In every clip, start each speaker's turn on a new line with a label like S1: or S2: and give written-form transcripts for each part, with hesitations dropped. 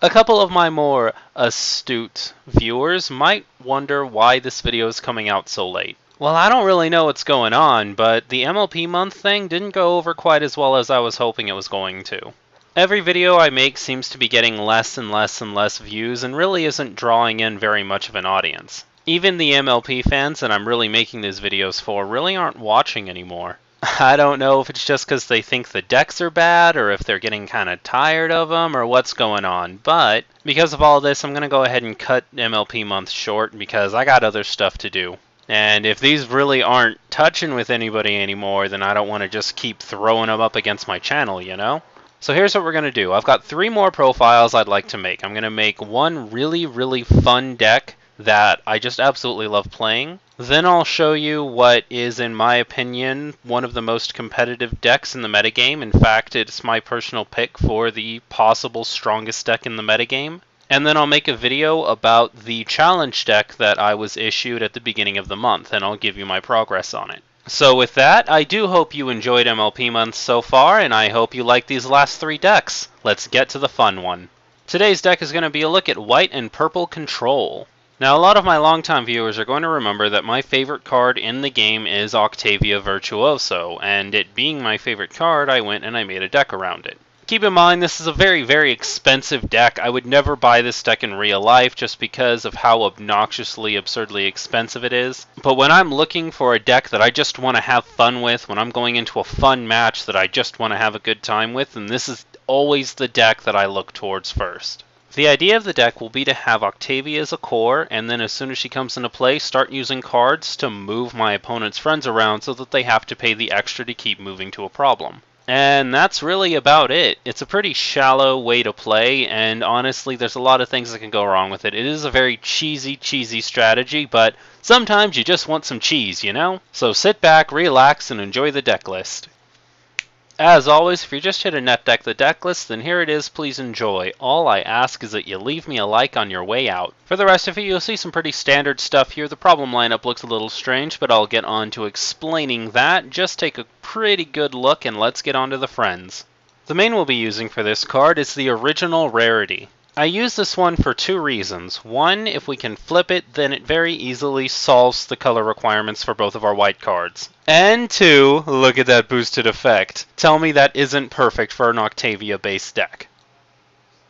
S1: A couple of my more astute viewers might wonder why this video is coming out so late. Well, I don't really know what's going on, but the MLP month thing didn't go over quite as well as I was hoping it was going to. Every video I make seems to be getting less and less and less views and really isn't drawing in very much of an audience. Even the MLP fans that I'm really making these videos for really aren't watching anymore. I don't know if it's just because they think the decks are bad or if they're getting kind of tired of them or what's going on, but because of all this I'm going to go ahead and cut MLP month short because I got other stuff to do. And if these really aren't touching with anybody anymore, then I don't want to just keep throwing them up against my channel, you know? So here's what we're going to do. I've got 3 more profiles I'd like to make. I'm going to make one really fun deck that I just absolutely love playing. Then I'll show you what is, in my opinion, one of the most competitive decks in the metagame. In fact, it's my personal pick for the possible strongest deck in the metagame. And then I'll make a video about the challenge deck that I was issued at the beginning of the month, and I'll give you my progress on it. So with that, I do hope you enjoyed MLP month so far, and I hope you like these last 3 decks. Let's get to the fun one. Today's deck is going to be a look at white and purple control. Now, a lot of my longtime viewers are going to remember that my favorite card in the game is Octavia Virtuoso, and it being my favorite card, I went and I made a deck around it. Keep in mind, this is a very expensive deck. I would never buy this deck in real life just because of how obnoxiously, absurdly expensive it is. But when I'm looking for a deck that I just want to have fun with, when I'm going into a fun match that I just want to have a good time with, then this is always the deck that I look towards first. The idea of the deck will be to have Octavia as a core, and then as soon as she comes into play, start using cards to move my opponent's friends around so that they have to pay the extra to keep moving to a problem. And that's really about it. It's a pretty shallow way to play, and honestly, there's a lot of things that can go wrong with it. It is a very cheesy strategy, but sometimes you just want some cheese, you know? So sit back, relax, and enjoy the deck list. As always, if you're just here to net deck the deck list, then here it is, please enjoy. All I ask is that you leave me a like on your way out. For the rest of it, you'll see some pretty standard stuff here. The problem lineup looks a little strange, but I'll get on to explaining that. Just take a pretty good look and let's get on to the friends. The main we'll be using for this card is the original rarity. I use this one for 2 reasons. One, if we can flip it, then it very easily solves the color requirements for both of our white cards. And 2, look at that boosted effect. Tell me that isn't perfect for an Octavia-based deck.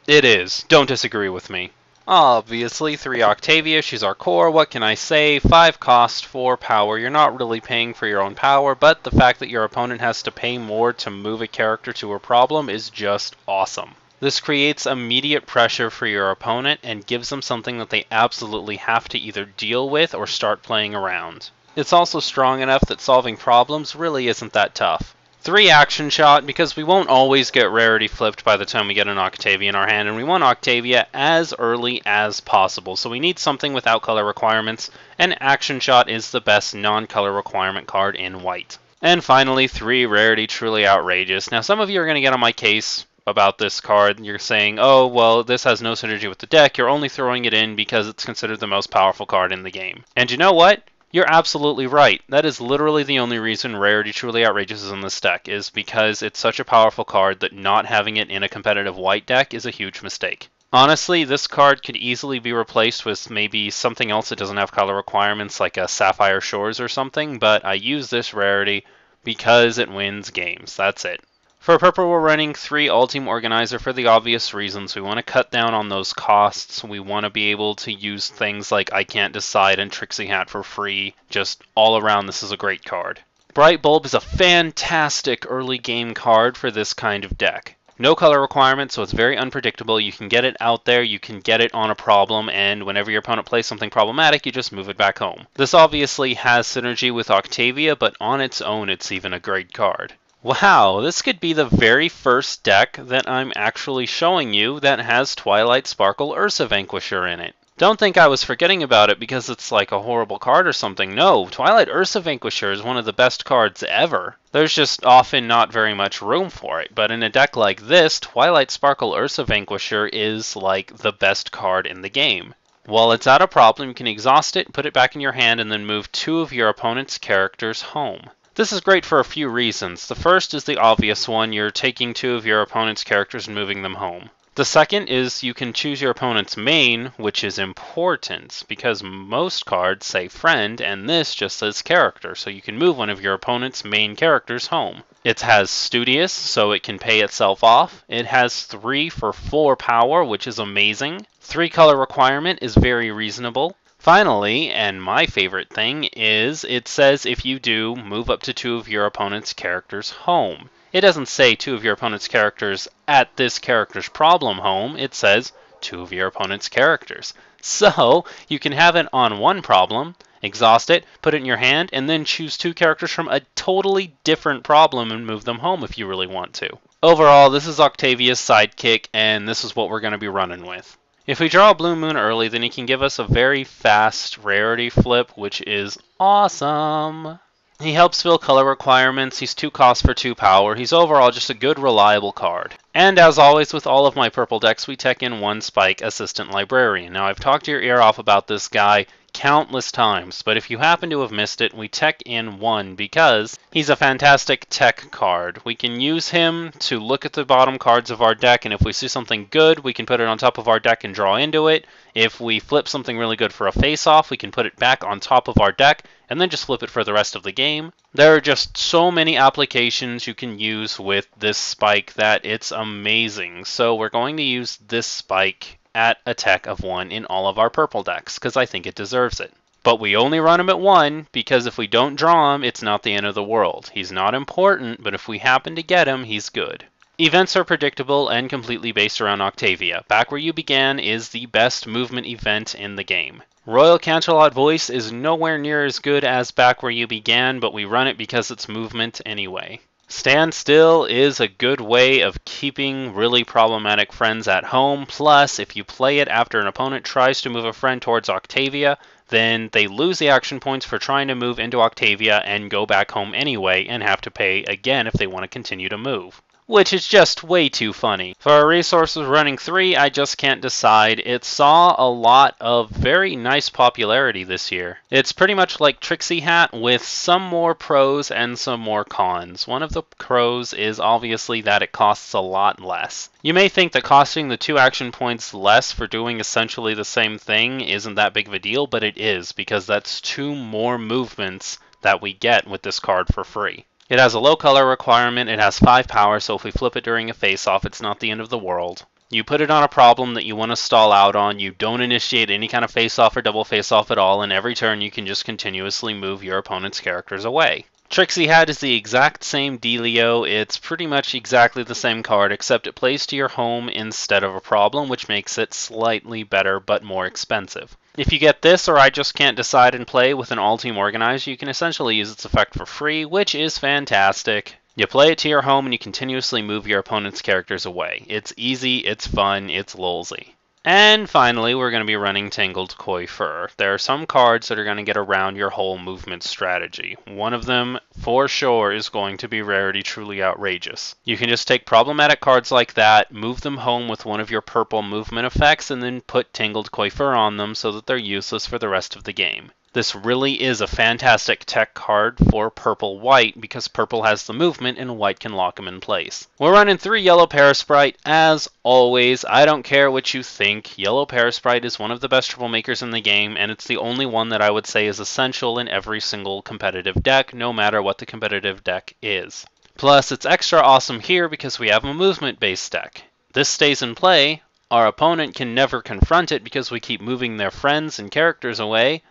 S1: It is. Don't disagree with me. Obviously, 3 Octavia, she's our core. What can I say? 5 cost, 4 power. You're not really paying for your own power, but the fact that your opponent has to pay more to move a character to a problem is just awesome. This creates immediate pressure for your opponent and gives them something that they absolutely have to either deal with or start playing around. It's also strong enough that solving problems really isn't that tough. 3 action shot, because we won't always get rarity flipped by the time we get an Octavia in our hand, and we want Octavia as early as possible, so we need something without color requirements, and action shot is the best non-color requirement card in white. And finally, 3 rarity truly outrageous. Now some of you are going to get on my case about this card. You're saying, oh, well, this has no synergy with the deck. You're only throwing it in because it's considered the most powerful card in the game. And you know what? You're absolutely right. That is literally the only reason Rarity Truly Outrageous is in this deck, is because it's such a powerful card that not having it in a competitive white deck is a huge mistake. Honestly, this card could easily be replaced with maybe something else that doesn't have color requirements, like a Sapphire Shores or something, but I use this rarity because it wins games. That's it. For purple, we're running 3 Ultimate Organizer for the obvious reasons. We want to cut down on those costs. We want to be able to use things like I Can't Decide and Trixie Hat for free. Just all around, this is a great card. Bright Bulb is a fantastic early game card for this kind of deck. No color requirement, so it's very unpredictable. You can get it out there, you can get it on a problem, and whenever your opponent plays something problematic, you just move it back home. This obviously has synergy with Octavia, but on its own, it's even a great card. Wow, this could be the very first deck that I'm actually showing you that has Twilight Sparkle Ursa Vanquisher in it. Don't think I was forgetting about it because it's like a horrible card or something. No, Twilight Ursa Vanquisher is one of the best cards ever. There's just often not very much room for it, but in a deck like this, Twilight Sparkle Ursa Vanquisher is like the best card in the game. While it's at a problem, you can exhaust it, put it back in your hand, and then move 2 of your opponent's characters home. This is great for a few reasons. The first is the obvious one, you're taking 2 of your opponent's characters and moving them home. The second is you can choose your opponent's main, which is important because most cards say friend and this just says character, so you can move one of your opponent's main characters home. It has Studious, so it can pay itself off. It has 3 for 4 power, which is amazing. 3 color requirement is very reasonable. Finally, and my favorite thing, is it says if you do, move up to 2 of your opponent's characters home. It doesn't say 2 of your opponent's characters at this character's problem home. It says 2 of your opponent's characters. So you can have it on one problem, exhaust it, put it in your hand, and then choose 2 characters from a totally different problem and move them home if you really want to. Overall, this is Octavia's sidekick, and this is what we're going to be running with. If we draw a Blue Moon early, then he can give us a very fast rarity flip, which is awesome. He helps fill color requirements, he's 2 cost for 2 power, he's overall just a good reliable card. And as always with all of my purple decks, we tech in 1 Spike Assistant Librarian. Now I've talked your ear off about this guy countless times, but if you happen to have missed it, we tech in 1 because he's a fantastic tech card. We can use him to look at the bottom cards of our deck, and if we see something good, we can put it on top of our deck and draw into it. If we flip something really good for a face-off, we can put it back on top of our deck and then just flip it for the rest of the game. There are just so many applications you can use with this spike that it's amazing. So we're going to use this spike at a tech of 1 in all of our purple decks, because I think it deserves it. But we only run him at 1, because if we don't draw him, it's not the end of the world. He's not important, but if we happen to get him, he's good. Events are predictable and completely based around Octavia. Back Where You Began is the best movement event in the game. Royal Canterlot Voice is nowhere near as good as Back Where You Began, but we run it because it's movement anyway. Stand Still is a good way of keeping really problematic friends at home, plus if you play it after an opponent tries to move a friend towards Octavia, then they lose the action points for trying to move into Octavia and go back home anyway and have to pay again if they want to continue to move. Which is just way too funny. For our resources running 3, I just can't decide. It saw a lot of very nice popularity this year. It's pretty much like Trixie Hat with some more pros and some more cons. One of the pros is obviously that it costs a lot less. You may think that costing the 2 action points less for doing essentially the same thing isn't that big of a deal, but it is, because that's 2 more movements that we get with this card for free. It has a low color requirement, it has 5 power, so if we flip it during a face-off, it's not the end of the world. You put it on a problem that you want to stall out on, you don't initiate any kind of face-off or double face-off at all, and every turn you can just continuously move your opponent's characters away. Trixie Hat is the exact same dealio. It's pretty much exactly the same card, except it plays to your home instead of a problem, which makes it slightly better but more expensive. If you get this, or I just can't decide and play with an all-team organizer, you can essentially use its effect for free, which is fantastic. You play it to your home and you continuously move your opponent's characters away. It's easy, it's fun, it's lolzy. And finally, we're going to be running Tangled Coiffure. There are some cards that are going to get around your whole movement strategy. One of them, for sure, is going to be Rarity Truly Outrageous. You can just take problematic cards like that, move them home with one of your purple movement effects, and then put Tangled Coiffure on them so that they're useless for the rest of the game. This really is a fantastic tech card for purple-white because purple has the movement and white can lock them in place. We're running 3 Yellow Parasprite as always. I don't care what you think. Yellow Parasprite is one of the best Troublemakers in the game, and it's the only one that I would say is essential in every single competitive deck, no matter what the competitive deck is. Plus, it's extra awesome here because we have a movement-based deck. This stays in play. Our opponent can never confront it because we keep moving their friends and characters away.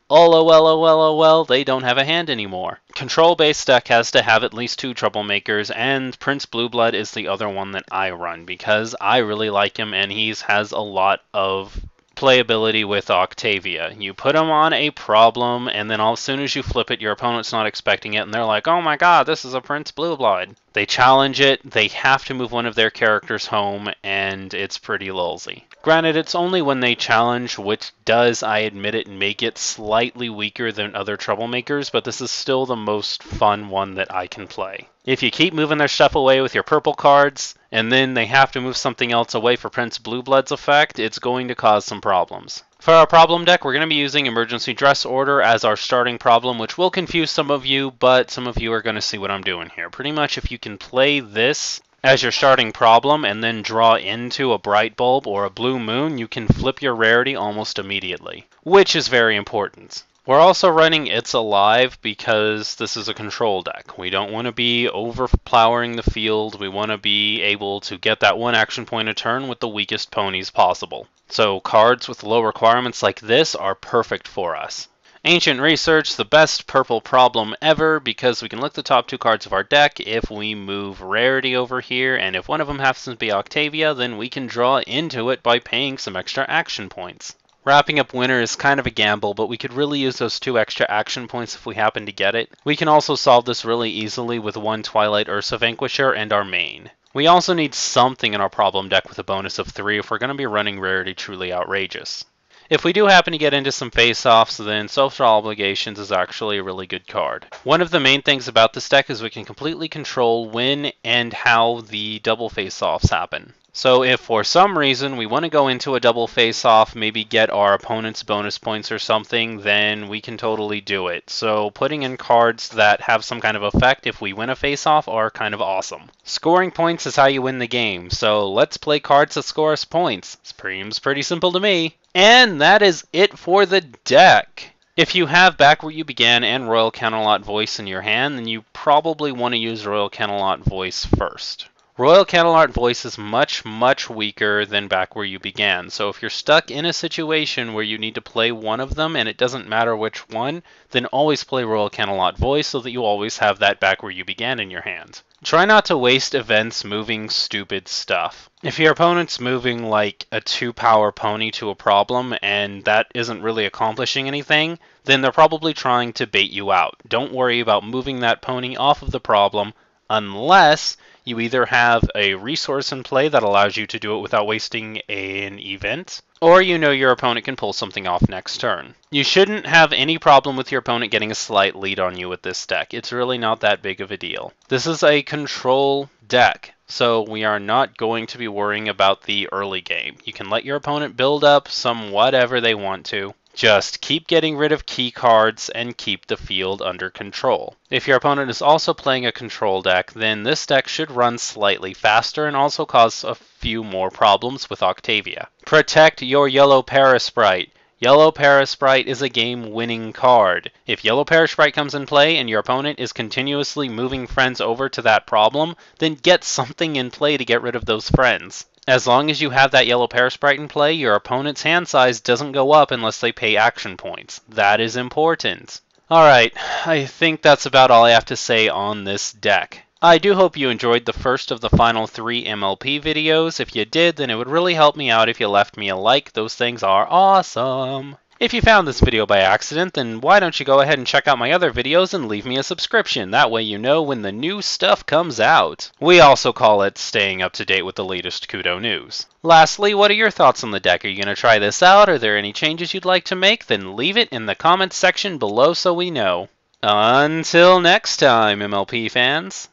S1: LOL, they don't have a hand anymore. Control-based deck has to have at least 2 Troublemakers, and Prince Blueblood is the other one that I run because I really like him and he has a lot of playability with Octavia. You put him on a problem, and then as soon as you flip it, your opponent's not expecting it, and they're like, oh my god, this is a Prince Blueblood. They challenge it, they have to move one of their characters home, and it's pretty lolzy. Granted, it's only when they challenge, which does, I admit it, make it slightly weaker than other Troublemakers, but this is still the most fun one that I can play. If you keep moving their stuff away with your purple cards, and then they have to move something else away for Prince Blueblood's effect, it's going to cause some problems. For our problem deck, we're going to be using Emergency Dress Order as our starting problem, which will confuse some of you, but some of you are going to see what I'm doing here. Pretty much if you can play this as your starting problem and then draw into a bright bulb or a blue moon, you can flip your rarity almost immediately, which is very important. We're also running It's Alive because this is a control deck. We don't want to be overpowering the field. We want to be able to get that one action point a turn with the weakest ponies possible. So cards with low requirements like this are perfect for us. Ancient Research, the best purple problem ever, because we can look the top 2 cards of our deck if we move rarity over here, and if one of them happens to be Octavia, then we can draw into it by paying some extra action points. Wrapping up Winter is kind of a gamble, but we could really use those 2 extra action points if we happen to get it. We can also solve this really easily with 1 Twilight Ursa Vanquisher and our main. We also need something in our problem deck with a bonus of 3 if we're going to be running Rarity Truly Outrageous. If we do happen to get into some face-offs, then Social Obligations is actually a really good card. One of the main things about this deck is we can completely control when and how the double face-offs happen. So if for some reason we want to go into a double face-off, maybe get our opponent's bonus points or something, then we can totally do it. So putting in cards that have some kind of effect if we win a face-off are kind of awesome. Scoring points is how you win the game, so let's play cards that score us points. Seems pretty simple to me. And that is it for the deck. If you have Back Where You Began and Royal Camelot Voice in your hand, then you probably want to use Royal Camelot Voice first. Royal Camelot Voice is much weaker than Back Where You Began, so if you're stuck in a situation where you need to play one of them and it doesn't matter which one, then always play Royal Camelot Voice so that you always have that Back Where You Began in your hand. Try not to waste events moving stupid stuff. If your opponent's moving like a 2-power pony to a problem and that isn't really accomplishing anything, then they're probably trying to bait you out. Don't worry about moving that pony off of the problem unless you either have a resource in play that allows you to do it without wasting an event, or you know your opponent can pull something off next turn. You shouldn't have any problem with your opponent getting a slight lead on you with this deck. It's really not that big of a deal. This is a control deck, so we are not going to be worrying about the early game. You can let your opponent build up some whatever they want to. Just keep getting rid of key cards and keep the field under control. If your opponent is also playing a control deck, then this deck should run slightly faster and also cause a few more problems with Octavia. Protect your Yellow Parasprite. Yellow Parasprite is a game-winning card. If Yellow Parasprite comes in play and your opponent is continuously moving friends over to that problem, then get something in play to get rid of those friends. As long as you have that Yellow Parasprite in play, your opponent's hand size doesn't go up unless they pay action points. That is important. Alright, I think that's about all I have to say on this deck. I do hope you enjoyed the first of the final 3 MLP videos. If you did, then it would really help me out if you left me a like. Those things are awesome. If you found this video by accident, then why don't you go ahead and check out my other videos and leave me a subscription. That way you know when the new stuff comes out. We also call it staying up to date with the latest Kudo news. Lastly, what are your thoughts on the deck? Are you going to try this out? Are there any changes you'd like to make? Then leave it in the comments section below so we know. Until next time, MLP fans.